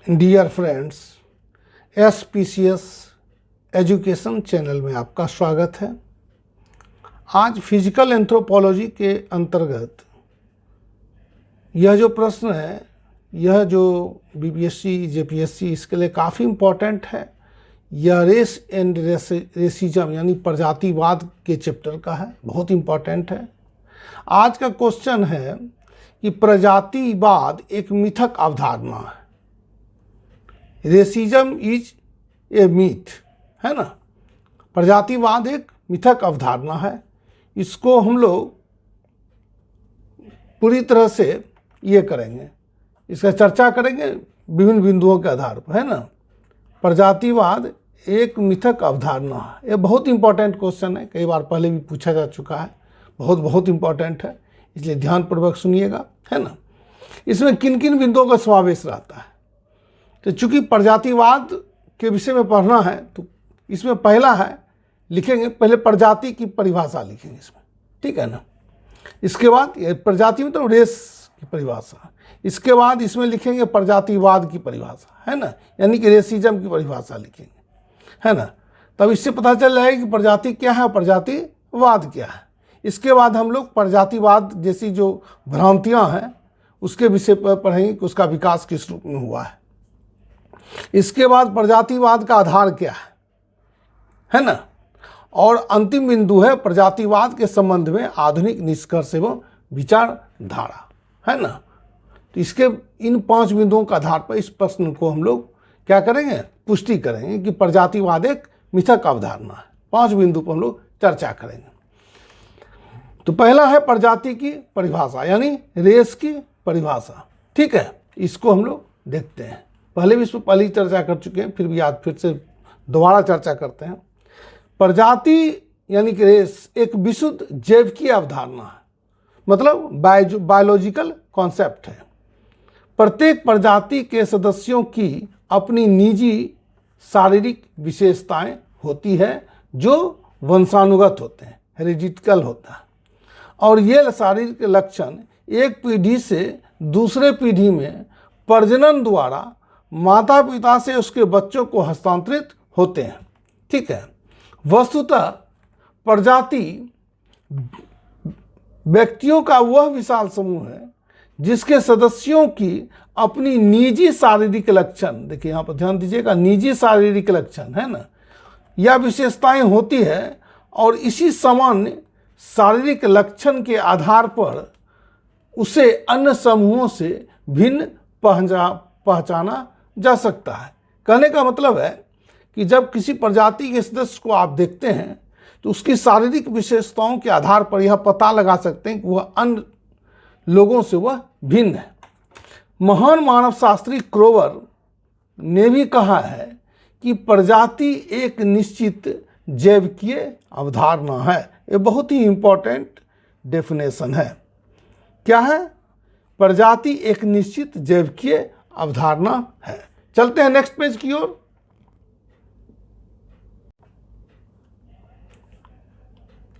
Dear friends, SPCS education channel में आपका स्वागत है। आज फिजिकल एंथ्रोपोलॉजी के अंतर्गत यह जो प्रश्न है, यह जो BPSC JPSC इसके लिए काफ़ी इम्पोर्टेंट है। यह रेस एंड रेसिज्म यानी प्रजातिवाद के चैप्टर का है, बहुत इम्पोर्टेंट है। आज का क्वेश्चन है कि प्रजातिवाद एक मिथक अवधारणा है। रेसिज्म इज ए मीथ, है ना। प्रजातिवाद एक मिथक अवधारणा है। इसको हम लोग पूरी तरह से ये करेंगे, इसका चर्चा करेंगे विभिन्न बिंदुओं के आधार पर, है ना। प्रजातिवाद एक मिथक अवधारणा है। ये बहुत इंपॉर्टेंट क्वेश्चन है, कई बार पहले भी पूछा जा चुका है। बहुत इंपॉर्टेंट है, इसलिए ध्यानपूर्वक सुनिएगा, है ना। इसमें किन किन बिंदुओं का समावेश रहता है। तो चूंकि प्रजातिवाद के विषय में पढ़ना है, तो इसमें पहला है, लिखेंगे पहले प्रजाति की परिभाषा लिखेंगे इसमें, ठीक है ना। इसके बाद प्रजाति में तो रेस की परिभाषा, इसके बाद इसमें लिखेंगे प्रजातिवाद की परिभाषा, है ना, यानी कि रेसिज्म की परिभाषा लिखेंगे, है ना। तब इससे पता चल जाएगा कि प्रजाति क्या है, प्रजातिवाद क्या है। इसके बाद हम लोग प्रजातिवाद जैसी जो भ्रांतियां हैं उसके विषय पर पढ़ेंगे कि उसका विकास किस रूप में हुआ है। इसके बाद प्रजातिवाद का आधार क्या है ना। और अंतिम बिंदु है प्रजातिवाद के संबंध में आधुनिक निष्कर्ष एवं विचारधारा, है ना। तो इसके इन 5 बिंदुओं के आधार पर इस प्रश्न को हम लोग क्या करेंगे, पुष्टि करेंगे कि प्रजातिवाद एक मिथक अवधारणा है। 5 बिंदु पर हम लोग चर्चा करेंगे। तो पहला है प्रजाति की परिभाषा, यानी रेस की परिभाषा, ठीक है। इसको हम लोग देखते हैं। पहले भी इस पर पहले चर्चा कर चुके हैं, फिर भी आज फिर से दोबारा चर्चा करते हैं। प्रजाति यानी कि रेस एक विशुद्ध जैविकीय अवधारणा है, मतलब बायोलॉजिकल कॉन्सेप्ट है। प्रत्येक प्रजाति के सदस्यों की अपनी निजी शारीरिक विशेषताएं होती है जो वंशानुगत होते हैं, हेरिडिटिकल होता है। और ये शारीरिक लक्षण एक पीढ़ी से दूसरे पीढ़ी में प्रजनन द्वारा माता पिता से उसके बच्चों को हस्तांतरित होते हैं, ठीक है। वस्तुतः प्रजाति व्यक्तियों का वह विशाल समूह है जिसके सदस्यों की अपनी निजी शारीरिक लक्षण, देखिए यहाँ पर ध्यान दीजिएगा, निजी शारीरिक लक्षण, है ना, या विशेषताएं होती है। और इसी सामान्य शारीरिक लक्षण के आधार पर उसे अन्य समूहों से भिन्न पहचाना जा सकता है। कहने का मतलब है कि जब किसी प्रजाति के सदस्य को आप देखते हैं तो उसकी शारीरिक विशेषताओं के आधार पर यह पता लगा सकते हैं कि वह अन्य लोगों से वह भिन्न है। महान मानवशास्त्री क्रोवर ने भी कहा है कि प्रजाति एक निश्चित जैविकीय अवधारणा है। ये बहुत ही इंपॉर्टेंट डेफिनेशन है। क्या है? प्रजाति एक निश्चित जैविकीय अवधारणा है। चलते हैं नेक्स्ट पेज की ओर।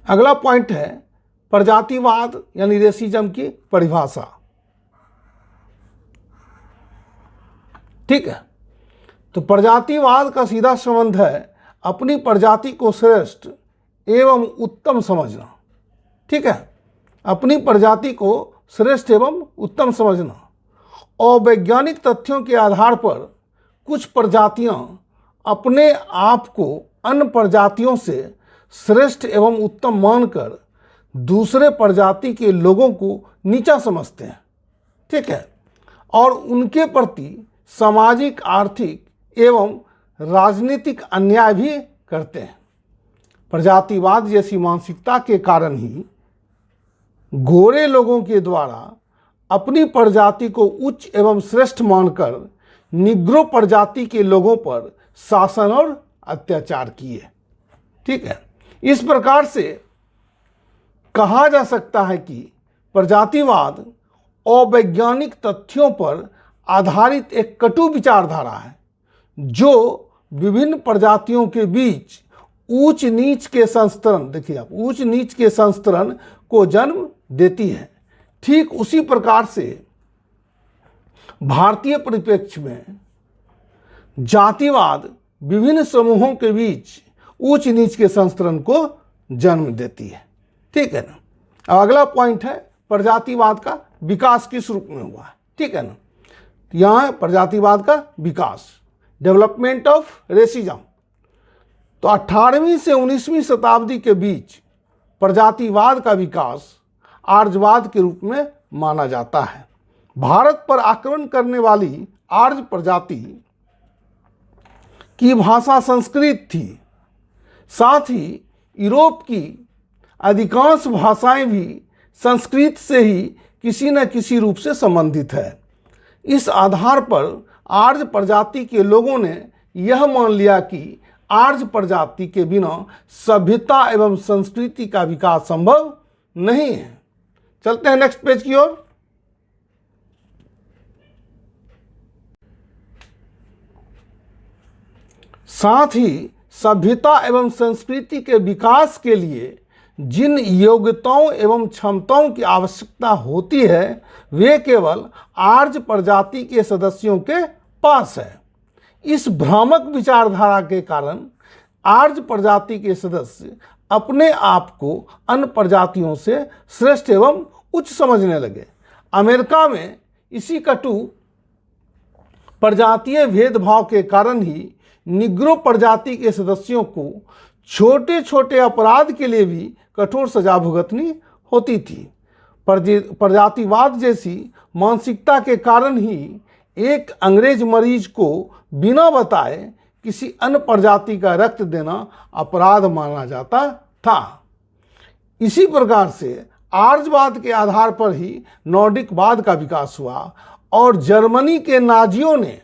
अगला पॉइंट है प्रजातिवाद यानी रेसिज्म की परिभाषा, ठीक है। तो प्रजातिवाद का सीधा संबंध है अपनी प्रजाति को श्रेष्ठ एवं उत्तम समझना, ठीक है। अपनी प्रजाति को श्रेष्ठ एवं उत्तम समझना। और वैज्ञानिक तथ्यों के आधार पर कुछ प्रजातियां अपने आप को अन्य प्रजातियों से श्रेष्ठ एवं उत्तम मानकर दूसरे प्रजाति के लोगों को नीचा समझते हैं, ठीक है। और उनके प्रति सामाजिक, आर्थिक एवं राजनीतिक अन्याय भी करते हैं। प्रजातिवाद जैसी मानसिकता के कारण ही गोरे लोगों के द्वारा अपनी प्रजाति को उच्च एवं श्रेष्ठ मानकर निग्रो प्रजाति के लोगों पर शासन और अत्याचार किए, ठीक है। इस प्रकार से कहा जा सकता है कि प्रजातिवाद अवैज्ञानिक तथ्यों पर आधारित एक कटु विचारधारा है जो विभिन्न प्रजातियों के बीच ऊंच नीच के संस्तरण, देखिए आप, ऊंच नीच के संस्तरण को जन्म देती है। ठीक उसी प्रकार से भारतीय परिप्रेक्ष्य में जातिवाद विभिन्न समूहों के बीच ऊंच नीच के संस्करण को जन्म देती है। ठीक है ना। अब अगला पॉइंट है प्रजातिवाद का विकास किस रूप में हुआ है। ठीक है ना। यहाँ है प्रजातिवाद का विकास, डेवलपमेंट ऑफ रेसिज्म। तो 18वीं से 19वीं शताब्दी के बीच प्रजातिवाद का विकास आर्यवाद के रूप में माना जाता है। भारत पर आक्रमण करने वाली आर्य प्रजाति की भाषा संस्कृत थी। साथ ही यूरोप की अधिकांश भाषाएं भी संस्कृत से ही किसी न किसी रूप से संबंधित है। इस आधार पर आर्य प्रजाति के लोगों ने यह मान लिया कि आर्य प्रजाति के बिना सभ्यता एवं संस्कृति का विकास संभव नहीं है। चलते हैं नेक्स्ट पेज की ओर। साथ ही सभ्यता एवं संस्कृति के विकास के लिए जिन योग्यताओं एवं क्षमताओं की आवश्यकता होती है वे केवल आर्य प्रजाति के सदस्यों के पास है। इस भ्रामक विचारधारा के कारण आर्य प्रजाति के सदस्य अपने आप को अन्य प्रजातियों से श्रेष्ठ एवं उच्च समझने लगे। अमेरिका में इसी कटु प्रजातीय भेदभाव के कारण ही निग्रो प्रजाति के सदस्यों को छोटे छोटे अपराध के लिए भी कठोर सजा भुगतनी होती थी। प्रजातिवाद जैसी मानसिकता के कारण ही एक अंग्रेज मरीज को बिना बताए किसी अन्य प्रजाति का रक्त देना अपराध माना जाता था। इसी प्रकार से आर्यवाद के आधार पर ही नॉर्डिकवाद का विकास हुआ और जर्मनी के नाजियों ने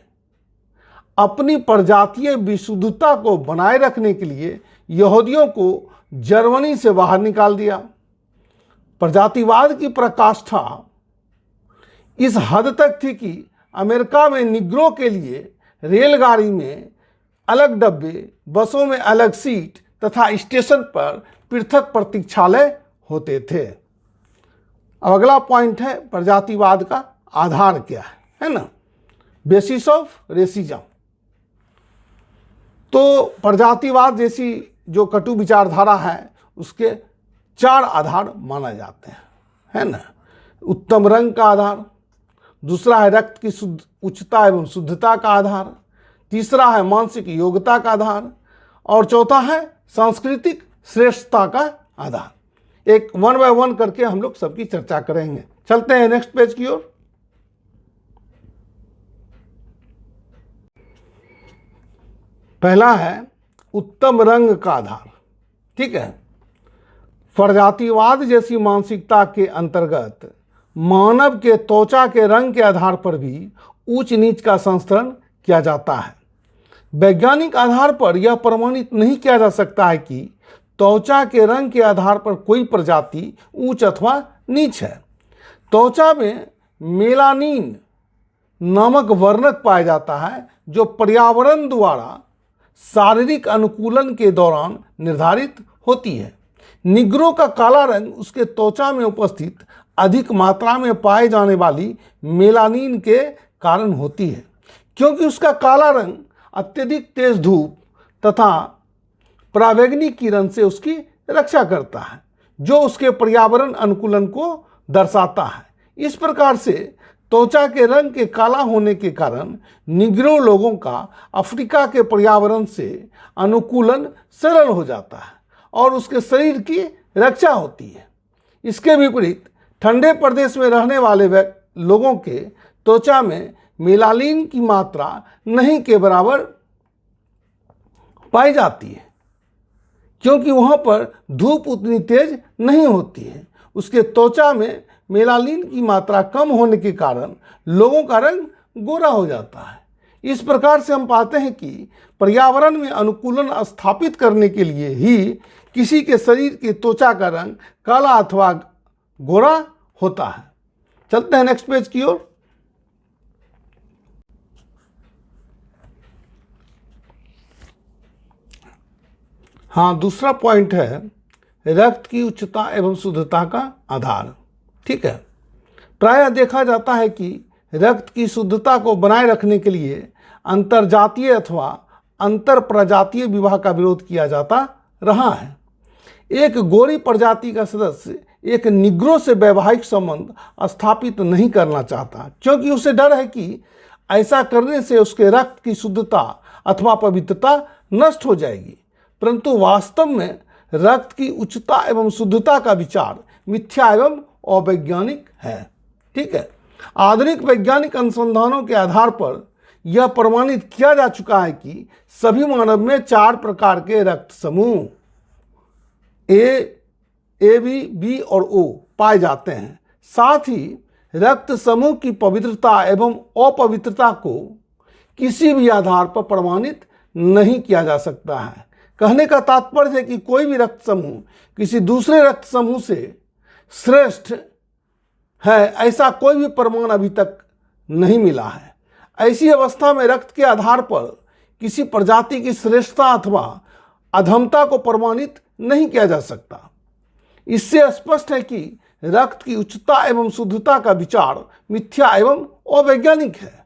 अपनी प्रजातीय विशुद्धता को बनाए रखने के लिए यहूदियों को जर्मनी से बाहर निकाल दिया। प्रजातिवाद की पराकाष्ठा इस हद तक थी कि अमेरिका में निग्रो के लिए रेलगाड़ी में अलग डब्बे, बसों में अलग सीट तथा स्टेशन पर पृथक प्रतीक्षालय होते थे। अब अगला पॉइंट है प्रजातिवाद का आधार क्या है ना, बेसिस ऑफ रेसिज्म। तो प्रजातिवाद जैसी जो कटु विचारधारा है उसके 4 आधार माना जाते हैं, है ना। उत्तम रंग का आधार, दूसरा है रक्त की उच्चता एवं शुद्धता का आधार, तीसरा है मानसिक योग्यता का आधार और चौथा है सांस्कृतिक श्रेष्ठता का आधार। एक 1 बाय 1 करके हम लोग सबकी चर्चा करेंगे। चलते हैं नेक्स्ट पेज की ओर। पहला है उत्तम रंग का आधार। ठीक है। प्रजातिवाद जैसी मानसिकता के अंतर्गत मानव के त्वचा के रंग के आधार पर भी ऊंच नीच का संस्करण किया जाता है। वैज्ञानिक आधार पर यह प्रमाणित नहीं किया जा सकता है कि त्वचा के रंग के आधार पर कोई प्रजाति ऊंच अथवा नीच है। त्वचा में मेलानिन नामक वर्णक पाया जाता है जो पर्यावरण द्वारा शारीरिक अनुकूलन के दौरान निर्धारित होती है। निग्रो का काला रंग उसके त्वचा में उपस्थित अधिक मात्रा में पाए जाने वाली मेलानिन के कारण होती है, क्योंकि उसका काला रंग अत्यधिक तेज धूप तथा पराबैंगनी किरण से उसकी रक्षा करता है, जो उसके पर्यावरण अनुकूलन को दर्शाता है। इस प्रकार से त्वचा के रंग के काला होने के कारण निग्रो लोगों का अफ्रीका के पर्यावरण से अनुकूलन सरल हो जाता है और उसके शरीर की रक्षा होती है। इसके विपरीत ठंडे प्रदेश में रहने वाले लोगों के त्वचा में मेलानिन की मात्रा नहीं के बराबर पाई जाती है, क्योंकि वहाँ पर धूप उतनी तेज नहीं होती है। उसके त्वचा में मेलानिन की मात्रा कम होने के कारण लोगों का रंग गोरा हो जाता है। इस प्रकार से हम पाते हैं कि पर्यावरण में अनुकूलन स्थापित करने के लिए ही किसी के शरीर की त्वचा का रंग काला अथवा गोरा होता है। चलते हैं नेक्स्ट पेज की ओर। हाँ, दूसरा पॉइंट है रक्त की उच्चता एवं शुद्धता का आधार। ठीक है। प्रायः देखा जाता है कि रक्त की शुद्धता को बनाए रखने के लिए अंतरजातीय अथवा अंतर प्रजातीय विवाह का विरोध किया जाता रहा है। एक गोरी प्रजाति का सदस्य एक निग्रो से वैवाहिक संबंध स्थापित नहीं करना चाहता, क्योंकि उसे डर है कि ऐसा करने से उसके रक्त की शुद्धता अथवा पवित्रता नष्ट हो जाएगी। परंतु वास्तव में रक्त की उच्चता एवं शुद्धता का विचार मिथ्या एवं अवैज्ञानिक है। ठीक है, आधुनिक वैज्ञानिक अनुसंधानों के आधार पर यह प्रमाणित किया जा चुका है कि सभी मानव में 4 प्रकार के रक्त समूह ए बी बी और ओ पाए जाते हैं। साथ ही रक्त समूह की पवित्रता एवं अपवित्रता को किसी भी आधार पर प्रमाणित नहीं किया जा सकता है। कहने का तात्पर्य है कि कोई भी रक्त समूह किसी दूसरे रक्त समूह से श्रेष्ठ है, ऐसा कोई भी प्रमाण अभी तक नहीं मिला है। ऐसी अवस्था में रक्त के आधार पर किसी प्रजाति की श्रेष्ठता अथवा अधमता को प्रमाणित नहीं किया जा सकता। इससे स्पष्ट है कि रक्त की उच्चता एवं शुद्धता का विचार मिथ्या एवं अवैज्ञानिक है।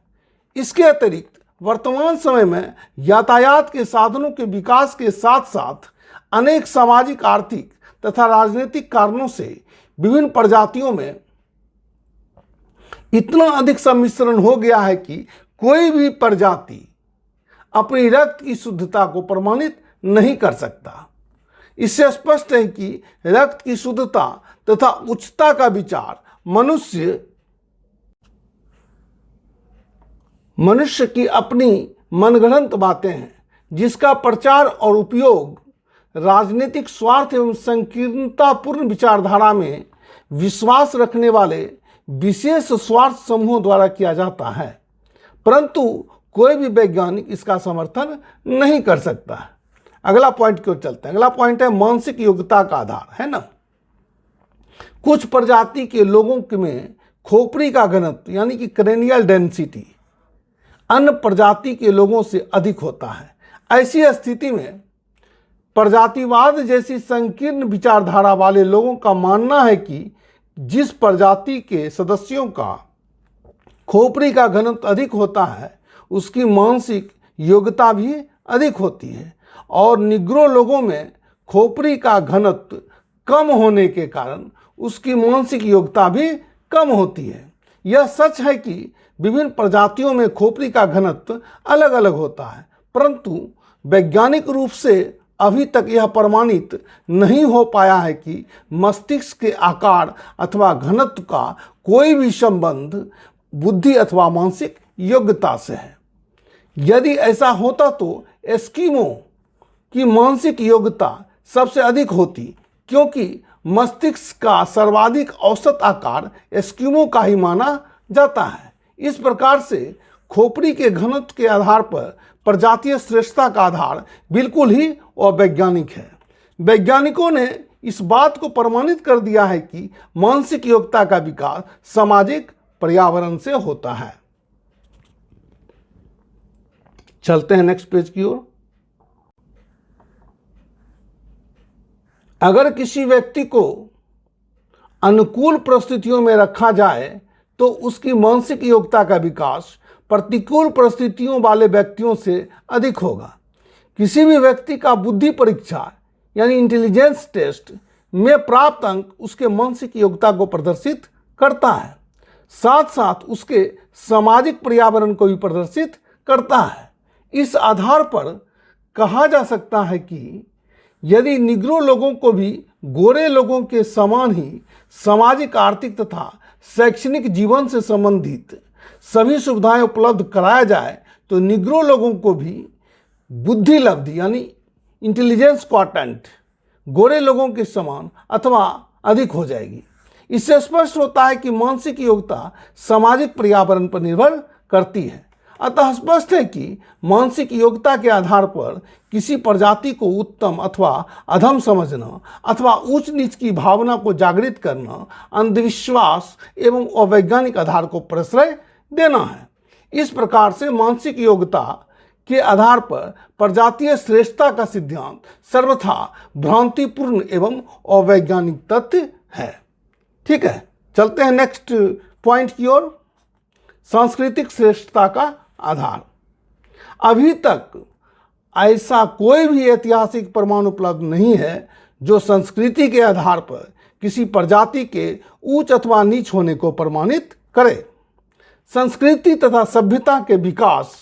इसके अतिरिक्त वर्तमान समय में यातायात के साधनों के विकास के साथ साथ अनेक सामाजिक, आर्थिक तथा राजनीतिक कारणों से विभिन्न प्रजातियों में इतना अधिक सम्मिश्रण हो गया है कि कोई भी प्रजाति अपनी रक्त की शुद्धता को प्रमाणित नहीं कर सकता। इससे स्पष्ट है कि रक्त की शुद्धता तथा उच्चता का विचार मनुष्य की अपनी मनगढ़ंत बातें हैं, जिसका प्रचार और उपयोग राजनीतिक स्वार्थ एवं संकीर्णतापूर्ण विचारधारा में विश्वास रखने वाले विशेष स्वार्थ समूहों द्वारा किया जाता है। परंतु कोई भी वैज्ञानिक इसका समर्थन नहीं कर सकता है। अगला पॉइंट की ओर चलते हैं। अगला पॉइंट है मानसिक योग्यता का आधार, है ना। कुछ प्रजाति के लोगों में खोपड़ी का घनत्व यानी कि क्रेनियल डेंसिटी अन्य प्रजाति के लोगों से अधिक होता है। ऐसी स्थिति में प्रजातिवाद जैसी संकीर्ण विचारधारा वाले लोगों का मानना है कि जिस प्रजाति के सदस्यों का खोपड़ी का घनत्व अधिक होता है उसकी मानसिक योग्यता भी अधिक होती है, और निग्रो लोगों में खोपड़ी का घनत्व कम होने के कारण उसकी मानसिक योग्यता भी कम होती है। यह सच है कि विभिन्न प्रजातियों में खोपड़ी का घनत्व अलग अलग होता है, परंतु वैज्ञानिक रूप से अभी तक यह प्रमाणित नहीं हो पाया है कि मस्तिष्क के आकार अथवा घनत्व का कोई भी संबंध बुद्धि अथवा मानसिक योग्यता से है। यदि ऐसा होता तो एस्किमो की मानसिक योग्यता सबसे अधिक होती, क्योंकि मस्तिष्क का सर्वाधिक औसत आकार एस्किमो का ही माना जाता है। इस प्रकार से खोपड़ी के घनत्व के आधार पर प्रजातीय श्रेष्ठता का आधार बिल्कुल ही अवैज्ञानिक है। वैज्ञानिकों ने इस बात को प्रमाणित कर दिया है कि मानसिक योग्यता का विकास सामाजिक पर्यावरण से होता है। चलते हैं नेक्स्ट पेज की ओर। अगर किसी व्यक्ति को अनुकूल परिस्थितियों में रखा जाए तो उसकी मानसिक योग्यता का विकास प्रतिकूल परिस्थितियों वाले व्यक्तियों से अधिक होगा। किसी भी व्यक्ति का बुद्धि परीक्षा यानी इंटेलिजेंस टेस्ट में प्राप्त अंक उसके मानसिक योग्यता को प्रदर्शित करता है, साथ साथ उसके सामाजिक पर्यावरण को भी प्रदर्शित करता है। इस आधार पर कहा जा सकता है कि यदि निग्रो लोगों को भी गोरे लोगों के समान ही सामाजिक, आर्थिक तथा शैक्षणिक जीवन से संबंधित सभी सुविधाएं उपलब्ध कराया जाए तो निग्रो लोगों को भी बुद्धि लब्धि यानी इंटेलिजेंस क्वांटेंट गोरे लोगों के समान अथवा अधिक हो जाएगी। इससे स्पष्ट होता है कि मानसिक योग्यता सामाजिक पर्यावरण पर निर्भर करती है। अतः स्पष्ट है कि मानसिक योग्यता के आधार पर किसी प्रजाति को उत्तम अथवा अधम समझना अथवा ऊंच नीच की भावना को जागृत करना अंधविश्वास एवं अवैज्ञानिक आधार को प्रश्रय देना है। इस प्रकार से मानसिक योग्यता के आधार पर प्रजातीय श्रेष्ठता का सिद्धांत सर्वथा भ्रांतिपूर्ण एवं अवैज्ञानिक तथ्य है। ठीक है, चलते हैं नेक्स्ट पॉइंट की ओर। सांस्कृतिक श्रेष्ठता का आधार। अभी तक ऐसा कोई भी ऐतिहासिक प्रमाण उपलब्ध नहीं है जो संस्कृति के आधार पर किसी प्रजाति के उच्च अथवा नीच होने को प्रमाणित करे। संस्कृति तथा सभ्यता के विकास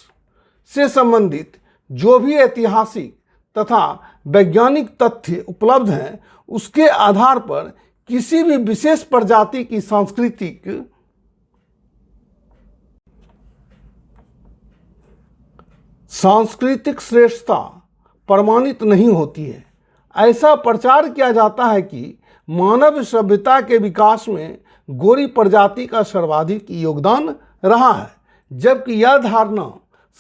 से संबंधित जो भी ऐतिहासिक तथा वैज्ञानिक तथ्य उपलब्ध हैं, उसके आधार पर किसी भी विशेष प्रजाति की सांस्कृतिक श्रेष्ठता प्रमाणित नहीं होती है। ऐसा प्रचार किया जाता है कि मानव सभ्यता के विकास में गोरी प्रजाति का सर्वाधिक योगदान रहा है, जबकि यह धारणा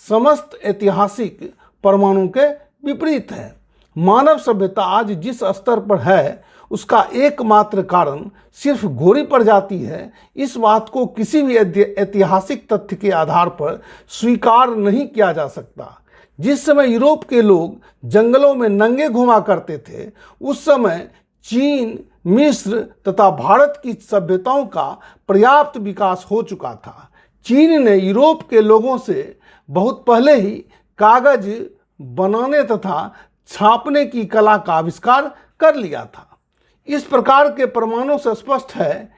समस्त ऐतिहासिक प्रमाणों के विपरीत है। मानव सभ्यता आज जिस स्तर पर है उसका एकमात्र कारण सिर्फ गोरी प्रजाति है। इस बात को किसी भी ऐतिहासिक तथ्य के आधार पर स्वीकार नहीं किया जा सकता। जिस समय यूरोप के लोग जंगलों में नंगे घुमा करते थे, उस समय चीन, मिस्र तथा भारत की सभ्यताओं का पर्याप्त विकास हो चुका था। चीन ने यूरोप के लोगों से बहुत पहले ही कागज बनाने तथा छापने की कला का आविष्कार कर लिया था। इस प्रकार के प्रमाणों से स्पष्ट है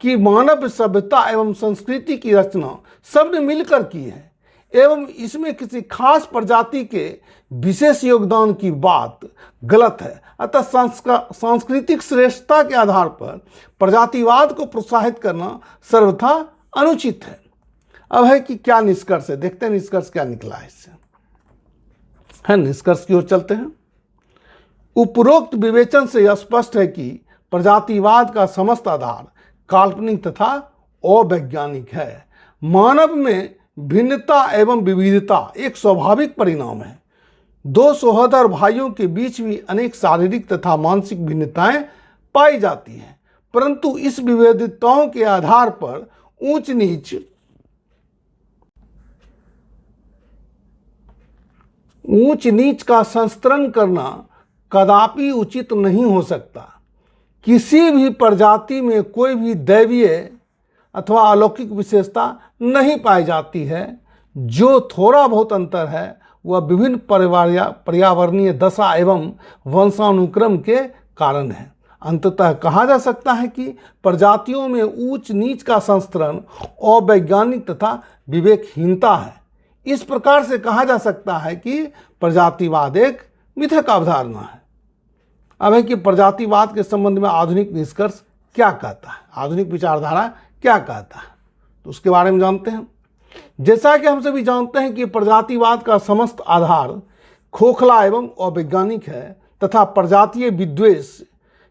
कि मानव सभ्यता एवं संस्कृति की रचना सबने मिलकर की है एवं इसमें किसी खास प्रजाति के विशेष योगदान की बात गलत है। अतः सांस्कृतिक श्रेष्ठता के आधार पर प्रजातिवाद को प्रोत्साहित करना सर्वथा अनुचित है। अब है कि क्या निष्कर्ष है, देखते हैं निष्कर्ष क्या निकला है इससे। है निष्कर्ष की ओर चलते हैं। उपरोक्त विवेचन से यह स्पष्ट है कि प्रजातिवाद का समस्त आधार काल्पनिक तथा अवैज्ञानिक है। मानव में भिन्नता एवं विविधता एक स्वाभाविक परिणाम है। दो सहोदर भाइयों के बीच भी अनेक शारीरिक तथा मानसिक भिन्नताएं पाई जाती हैं, परंतु इस विविधताओं के आधार पर ऊंच नीच का संस्तरण करना कदापि उचित नहीं हो सकता। किसी भी प्रजाति में कोई भी दैवीय अथवा अलौकिक विशेषता नहीं पाई जाती है। जो थोड़ा बहुत अंतर है वह विभिन्न पर्यावरणीय दशा एवं वंशानुक्रम के कारण है। अंततः कहा जा सकता है कि प्रजातियों में ऊंच नीच का संस्तरण अवैज्ञानिक तथा विवेकहीनता है। इस प्रकार से कहा जा सकता है कि प्रजातिवाद एक मिथक अवधारणा है। अब है कि प्रजातिवाद के संबंध में आधुनिक निष्कर्ष क्या कहता है, आधुनिक विचारधारा क्या कहता है, तो उसके बारे में जानते हैं। जैसा कि हम सभी जानते हैं कि प्रजातिवाद का समस्त आधार खोखला एवं अवैज्ञानिक है तथा प्रजातीय विद्वेष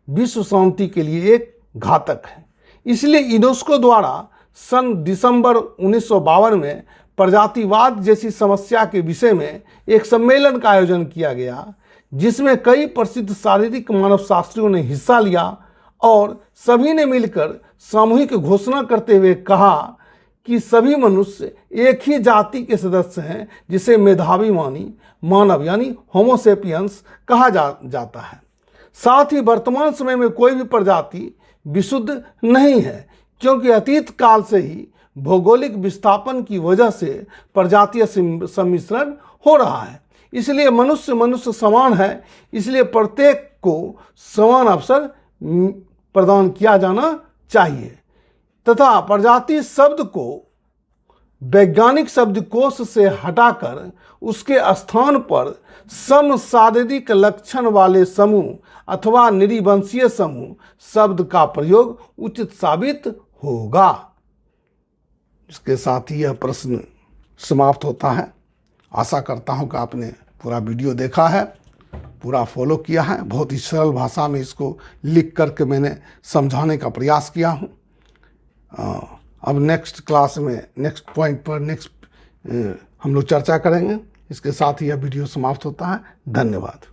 विश्व शांति के लिए एक घातक है। इसलिए यूनेस्को द्वारा सन दिसंबर 1952 में प्रजातिवाद जैसी समस्या के विषय में एक सम्मेलन का आयोजन किया गया, जिसमें कई प्रसिद्ध शारीरिक मानव शास्त्रियों ने हिस्सा लिया और सभी ने मिलकर सामूहिक घोषणा करते हुए कहा कि सभी मनुष्य एक ही जाति के सदस्य हैं, जिसे मेधावी मानव यानी होमोसेपियंस कहा जाता है। साथ ही वर्तमान समय में कोई भी प्रजाति विशुद्ध नहीं है, क्योंकि अतीत काल से ही भौगोलिक विस्थापन की वजह से प्रजातीय सम्मिश्रण हो रहा है। इसलिए मनुष्य समान है, इसलिए प्रत्येक को समान अवसर प्रदान किया जाना चाहिए तथा प्रजाति शब्द को वैज्ञानिक शब्दकोश से हटाकर उसके स्थान पर समशारीरिक लक्षण वाले समूह अथवा निरिवंशीय समूह शब्द का प्रयोग उचित साबित होगा। इसके साथ ही यह प्रश्न समाप्त होता है। आशा करता हूं कि आपने पूरा वीडियो देखा है, पूरा फॉलो किया है। बहुत ही सरल भाषा में इसको लिख करके मैंने समझाने का प्रयास किया हूं। अब नेक्स्ट क्लास में नेक्स्ट पॉइंट पर हम लोग चर्चा करेंगे। इसके साथ ही यह वीडियो समाप्त होता है। धन्यवाद।